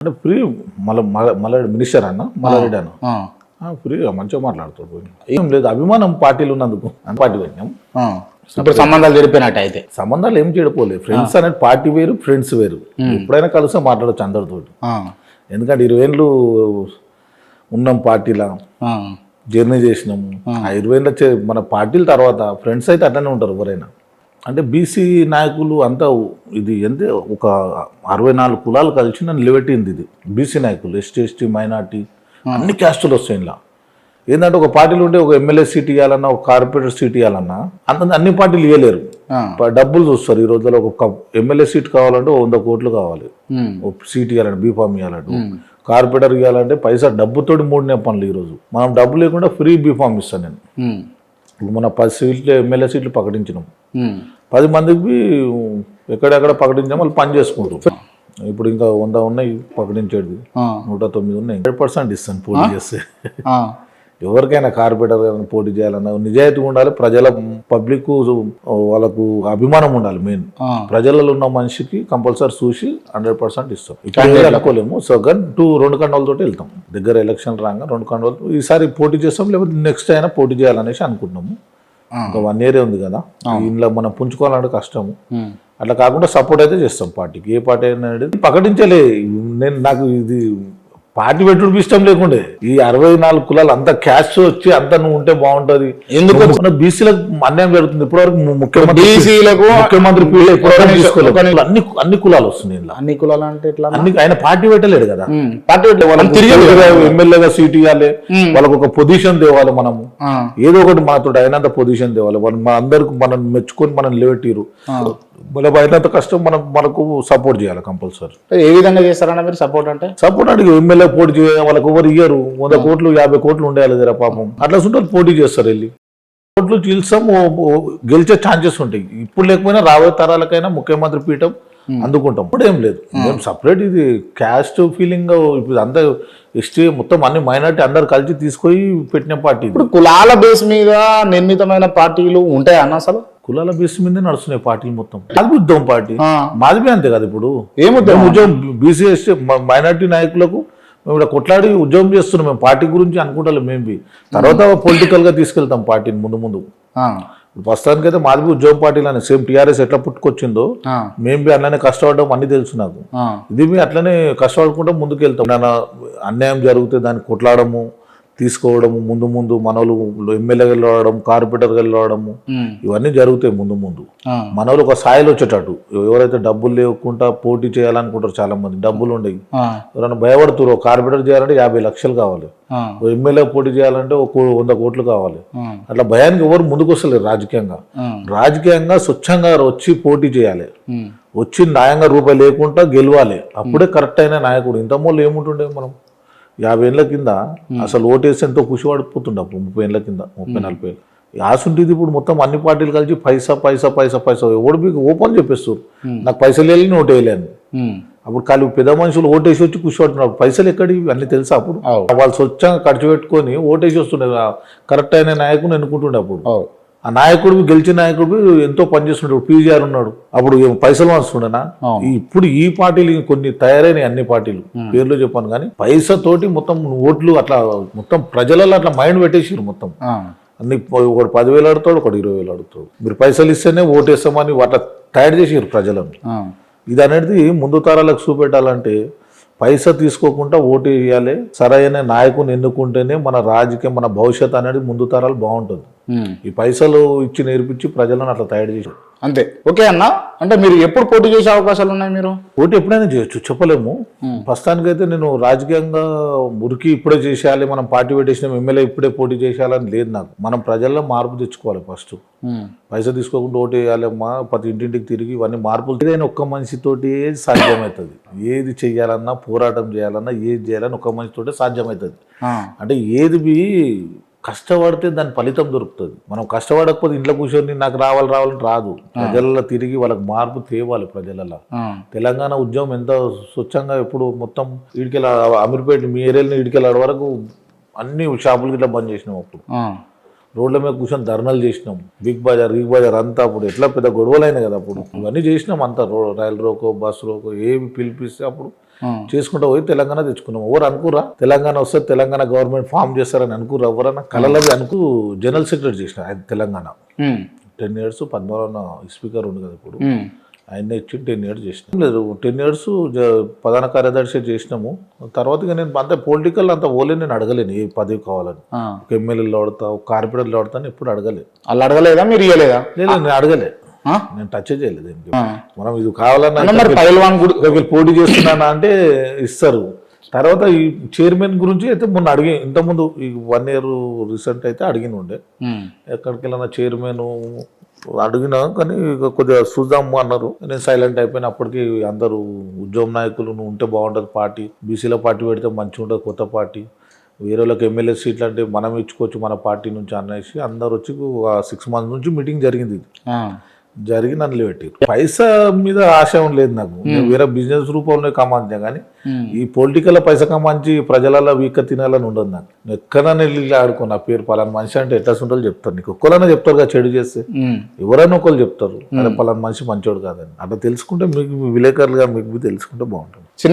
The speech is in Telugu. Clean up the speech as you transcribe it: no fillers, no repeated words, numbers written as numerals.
అంటే ఫ్రీ మళ్ళీ మినిస్టర్ అన్న మల్లారెడ్డి అన్న ఫ్రీగా మంచిగా మాట్లాడుతాడు. ఏం లేదు, అభిమానం పార్టీలు ఉన్నందుకు పార్టీ పెట్టినాం. ఇప్పుడు సంబంధాలు జరిపినట్టు అయితే సంబంధాలు ఏం చేయకపోలేదు. ఫ్రెండ్స్ అనేది పార్టీ వేరు, ఫ్రెండ్స్ వేరు. ఎప్పుడైనా కలిసి మాట్లాడచ్చు అందరితో. ఎందుకంటే 20 ఏళ్ళు ఉన్నాం పార్టీలా, జర్నీ చేసినాము. ఆ 20 ఏళ్ళ మన పార్టీల తర్వాత ఫ్రెండ్స్ అయితే అట్లనే ఉంటారు ఎవరైనా. అంటే బీసీ నాయకులు అంతా ఇది ఎంత ఒక 64 కులాలు కలిసి నన్ను నిలబెట్టింది ఇది. బీసీ నాయకులు ఎస్టీ మైనార్టీ అన్ని క్యాస్టులు వస్తాయి ఇలా. ఏంటంటే ఒక పార్టీలు ఉంటే ఒక ఎమ్మెల్యే సీట్ ఇవ్వాలన్నా, ఒక కార్పొరేటర్ సీట్ ఇవ్వాలన్నా అన్ని పార్టీలు ఇవ్వలేరు. డబ్బులు చూస్తారు. ఈ రోజుల్లో ఒక ఎమ్మెల్యే సీట్ కావాలంటే 100 కోట్లు కావాలి. ఒక సీట్ ఇవ్వాలంటే, బీఫామ్ ఇవ్వాలంటే, కార్పొరేటర్ ఇవ్వాలంటే పైసా డబ్బుతోటి 3 పనులు. ఈరోజు మనం డబ్బు లేకుండా ఫ్రీ బీఫామ్ ఇస్తాను నేను. మన 10 సీట్లు ఎమ్మెల్యే సీట్లు ప్రకటించినాం. 10 మందికి ఎక్కడెక్కడ ప్రకటించాం, వాళ్ళు పని చేసుకుంటారు. ఇప్పుడు ఇంకా 100 ఉన్నాయి ప్రకటించేది, 109 ఉన్నాయి. 100% ఇస్తాను పోటీ చేస్తే. ఎవరికైనా కార్పొరేటర్ పోటీ చేయాలన్నా నిజాయితీ ఉండాలి. ప్రజల పబ్లిక్ వాళ్ళకు అభిమానం ఉండాలి. మెయిన్ ప్రజలలో ఉన్న మనిషికి కంపల్సరీ చూసి 100% ఇస్తాం. ఇక్కడ అనుకోలేము. సో కానీ 2 కండలతో వెళ్తాం. దగ్గర ఎలక్షన్ రాగా 2 కండలు ఈసారి పోటీ చేస్తాం, లేకపోతే నెక్స్ట్ అయినా పోటీ చేయాలనేసి అనుకుంటున్నాము. ఇంకా 1 ఇయర్ ఉంది కదా, ఇంట్లో మనం పుంజుకోవాలంటే కష్టము. అట్లా కాకుండా సపోర్ట్ అయితే చేస్తాం పార్టీకి. ఏ పార్టీ అనేది ప్రకటించలే నేను. నాకు ఇది పార్టీ పెట్టుడు ఇష్టం లేకుండే. ఈ 64 కులాలు అంత క్యాస్ట్ వచ్చి అంత నువ్వు ఉంటే బాగుంటది. ఎందుకు బీసీలకు అన్యాయం జరుగుతుంది. ఇప్పటివరకు ముఖ్యమంత్రి అన్ని కులాలు వస్తున్నాయి. అన్ని కులాలు అంటే ఇట్లా ఆయన పార్టీ పెట్టలేడు కదా. పార్టీ ఎమ్మెల్యేగా సీట్ ఇవ్వాలి, వాళ్ళకు ఒక పొజిషన్ తేవాలి. మనము ఏదో ఒకటి మాతో అయినంత పొజిషన్ తేవాలి. మన అందరికి మనం మెచ్చుకొని మనం నిలబెట్టిరు. అయినంత కష్టం మనకు సపోర్ట్ చేయాలి కంపల్సరీ. ఏ విధంగా చేస్తారన్న మీరు సపోర్ట్ అంటే? సపోర్ట్ అంటే ఎమ్మెల్యే పోటీ చేయాలి. వాళ్ళకి ఎవరు ఇయ్యరు. 100 కోట్లు 50 కోట్లు ఉండాలి జర పాపం. అట్లా ఉంటే పోటీ చేస్తారు. వెళ్ళి కోట్లు గెలిచాం, గెలిచే ఛాన్సెస్ ఉంటాయి. ఇప్పుడు లేకపోయినా రాబోయే తరాలకైనా ముఖ్యమంత్రి పీఠం అందుకుంటాం. ఇప్పుడు ఏం లేదు, మేము సపరేట్ ఇది క్యాస్ట్ ఫీలింగ్. ఇప్పుడు అంతా ఎస్టీ మొత్తం అన్ని మైనార్టీ అందరు కలిసి తీసుకొని పెట్టిన పార్టీ. ఇప్పుడు కులాల బేస్ మీద నిర్మితమైన పార్టీలు ఉంటాయి అన్న? అసలు కులాల బేస్ మీదే నడుస్తున్నాయి పార్టీలు మొత్తం. మాది ఉద్యమం పార్టీ, మాది అంతే కదా. ఇప్పుడు ఏముద్యమం? ఉద్యమం బీసీ ఎస్టీ మైనార్టీ నాయకులకు మేము ఇక్కడ కొట్లాడి ఉద్యమం చేస్తున్నాం. మేము పార్టీ గురించి అనుకుంటాం. మేము తర్వాత పొలిటికల్ గా తీసుకెళ్తాం పార్టీని ముందు. ప్రస్తుతానికి అయితే మాది ఉద్యమం పార్టీలు సేమ్ టీఆర్ఎస్ ఎట్లా పుట్టుకొచ్చిందో మేము అట్లనే కష్టపడడం అన్ని తెలుసు నాకు. ఇది అట్లనే కష్టపడుకుంటూ ముందుకు వెళ్తాం. అన్యాయం జరిగితే దాన్ని కొట్లాడము, తీసుకోవడము, ముందు మనోళ్ళు ఎమ్మెల్యే వెళ్ళడం, కార్పొరేటర్ వెళ్ళడము, ఇవన్నీ జరుగుతాయి ముందు. మనోళ్ళు ఒక స్థాయిలో వచ్చేటట్టు. ఎవరైతే డబ్బులు లేకుండా పోటీ చేయాలనుకుంటారు చాలా మంది, డబ్బులు ఉండేవి, ఎవరైనా భయపడుతున్నారు. కార్పొరేటర్ చేయాలంటే 50 లక్షలు కావాలి, ఎమ్మెల్యే పోటీ చేయాలంటే 100 కోట్లు కావాలి. అట్లా భయానికి ఎవరు ముందుకు వస్తలేరు. రాజకీయంగా స్వచ్ఛంగా వచ్చి పోటీ చేయాలి. వచ్చి న్యాయంగా రూపాయి లేకుండా గెలవాలి. అప్పుడే కరెక్ట్ అయిన నాయకుడు. ఇంతమూలు ఏముంటుండే మనం 50 ఏళ్ళ కింద అసలు ఓటేసి ఎంతో ఖుషి పడిపోతుండే. అప్పుడు 30 ఏళ్ళ కింద, 30-40 ఏళ్ళు ఆశ ఉంటుంది. ఇప్పుడు మొత్తం అన్ని పార్టీలు కలిసి పైసా ఓడిపి ఓపెన్ చెప్పేస్తారు. నాకు పైసలు వెళ్ళి ఓటు వేయలేను. అప్పుడు ఖాళీ పెద్ద మనుషులు ఓటేసి వచ్చి ఖుషి పడుతున్నారు. పైసలు ఎక్కడి అన్ని తెలుసా? అప్పుడు వాళ్ళు స్వచ్ఛంగా ఖర్చు పెట్టుకొని ఓటేసి వస్తుండే. కరెక్ట్ అయిన నాయకుని ఎన్నుకుంటుండే. అప్పుడు ఆ నాయకుడు గెలిచిన నాయకుడు ఎంతో పనిచేస్తున్నాడు. పీజీఆర్ ఉన్నాడు. అప్పుడు పైసలు వస్తుండేనా? ఇప్పుడు ఈ పార్టీలు కొన్ని తయారైన అన్ని పార్టీలు పేర్లు చెప్పాను కానీ పైసతోటి మొత్తం ఓట్లు అట్లా మొత్తం ప్రజలలో అట్లా మైండ్ పెట్టేసారు. మొత్తం అన్ని ఒకటి 10,000 అడుగుతాడు, ఒకటి 20,000 అడుగుతాడు. మీరు పైసలు ఇస్తేనే ఓటేస్తామని అట్లా తయారు చేసారు ప్రజలను. ఇది అనేది ముందు తరాలకు చూపెట్టాలంటే పైసా తీసుకోకుండా ఓటు వేయాలి. సరైన నాయకుని ఎన్నుకుంటేనే మన రాజకీయం, మన భవిష్యత్ అనేది ముందు తరాలు బాగుంటుంది. ఈ పైసలు ఇచ్చి నేర్పించి ప్రజలను అట్లా తయారు చేశారు అంతే. ఓకే అన్న, అంటే మీరు ఎప్పుడు పోటీ చేసే అవకాశాలు ఉన్నాయి? మీరు పోటీ ఎప్పుడైనా చేయొచ్చు, చెప్పలేము. ప్రస్తుతానికైతే నేను రాజకీయంగా మురికి ఇప్పుడే చేసేయాలి, మనం పార్టీ పెట్టేసిన ఎమ్మెల్యే ఇప్పుడే పోటీ చేసేయాలని లేదు నాకు. మనం ప్రజల్లో మార్పు తెచ్చుకోవాలి. ఫస్ట్ పైసా తీసుకోకుండా ఓటు వేయాలమ్మా, ప్రతి ఇంటింటికి తిరిగి ఇవన్నీ మార్పులు. ఏదైనా ఒక్క మనిషితోటి సాధ్యమవుతుంది. ఏది చెయ్యాలన్నా, పోరాటం చేయాలన్నా, ఏది చేయాలన్నా ఒక్క మనిషితోటే సాధ్యమవుతుంది. అంటే ఏది కష్టపడితే దాని ఫలితం దొరుకుతుంది. మనం కష్టపడకపోతే ఇంట్లో కూర్చొని నాకు రావాలని రాదు. ప్రజలలో తిరిగి వాళ్ళకి మార్పు తేవాలి. ప్రజలలో తెలంగాణ ఉద్యమం ఎంత స్వచ్ఛంగా ఎప్పుడు మొత్తం ఇడికెళ్ళ అమీర్పేట మీ ఏరియాలో ఇడికెళ్ళ వరకు అన్ని షాపులకి ఇట్లా బంద్ చేసినాం. అప్పుడు రోడ్ల మీద కూర్చొని ధర్నాలు చేసినాం. బిగ్ బజార్ అంతా అప్పుడు ఎట్లా పెద్ద గొడవలైనాయి కదా. అప్పుడు ఇవన్నీ చేసినాం అంతా. రైలు రోకో, బస్సు రోకో ఏమి పిలిపిస్తే అప్పుడు చేసుకుంటూ పోయి తెలంగాణ తెచ్చుకున్నాం. ఎవరు అనుకురా తెలంగాణ వస్తే తెలంగాణ గవర్నమెంట్ ఫామ్ చేస్తారని అనుకురా? ఎవరన్నా కళలది అనుకు జనరల్ సెక్రటరీ చేసిన ఆయన తెలంగాణ 10 years. పద్మనాభ స్పీకర్ ఉంది కదా ఇప్పుడు, ఆయన ఇచ్చి 10 years చేసినాం. లేదు 10 years ప్రధాన కార్యదర్శి చేసినాము. తర్వాత ఇక నేను అంత పొలిటికల్ అంత ఓలే నేను అడగలేను ఏ పదవి కావాలని. ఒక ఎమ్మెల్యేలు ఆడతా, ఒక కార్పొరేటర్లు ఆడతాను, ఎప్పుడు అడగలేదు. వాళ్ళు అడగలేదా, మీరు ఇవ్వలేదా? లేదు నేను అడగలే, నేను టచ్ చేయలేదు దీనికి. మనం ఇది కావాలన్నా వీళ్ళు పోటీ చేస్తున్నానా అంటే ఇస్తారు. తర్వాత ఈ చైర్మన్ గురించి అయితే మొన్న అడిగి ఇంతకుముందు ఈ 1 year రీసెంట్ అయితే అడిగిన ఉండే, ఎక్కడికి వెళ్ళినా చైర్మన్ అడిగినా కానీ ఇక కొద్దిగా చూద్దాము అన్నారు. నేను సైలెంట్ అయిపోయిన. అప్పటికి అందరూ ఉద్యమ నాయకులు నువ్వు ఉంటే బాగుంటుంది, పార్టీ బీసీలో పార్టీ పెడితే మంచిగా ఉంటుంది, కొత్త పార్టీ, వేరే వాళ్ళకి ఎమ్మెల్యే సీట్లు అంటే మనం ఇచ్చుకోవచ్చు మన పార్టీ నుంచి అనేసి అందరు వచ్చి 6 months నుంచి మీటింగ్ జరిగింది. జరిగి నన్ను పెట్టారు. పైసా మీద ఆశ లేదు నాకు, నేను వేరే బిజినెస్ రూపంలో కమాంచా కానీ ఈ పొలిటికల్ పైసా కమాంచి ప్రజలలో వీక్క తినాలని ఉండదు నాకు. నేను ఎక్కడైనా వెళ్ళి ఆడుకో నా పేరు పలానా మనిషి అంటే ఎట్లా ఉంటుందో చెప్తారు. నీకు ఒక్కరైనా చెప్తారు కదా చెడు చేస్తే, ఎవరైనా ఒకళ్ళు చెప్తారు అదే పలానా మనిషి మంచోడు కాదని. అట్లా తెలుసుకుంటే మీకు విలేకరులుగా మీకు తెలుసుకుంటే బాగుంటుంది.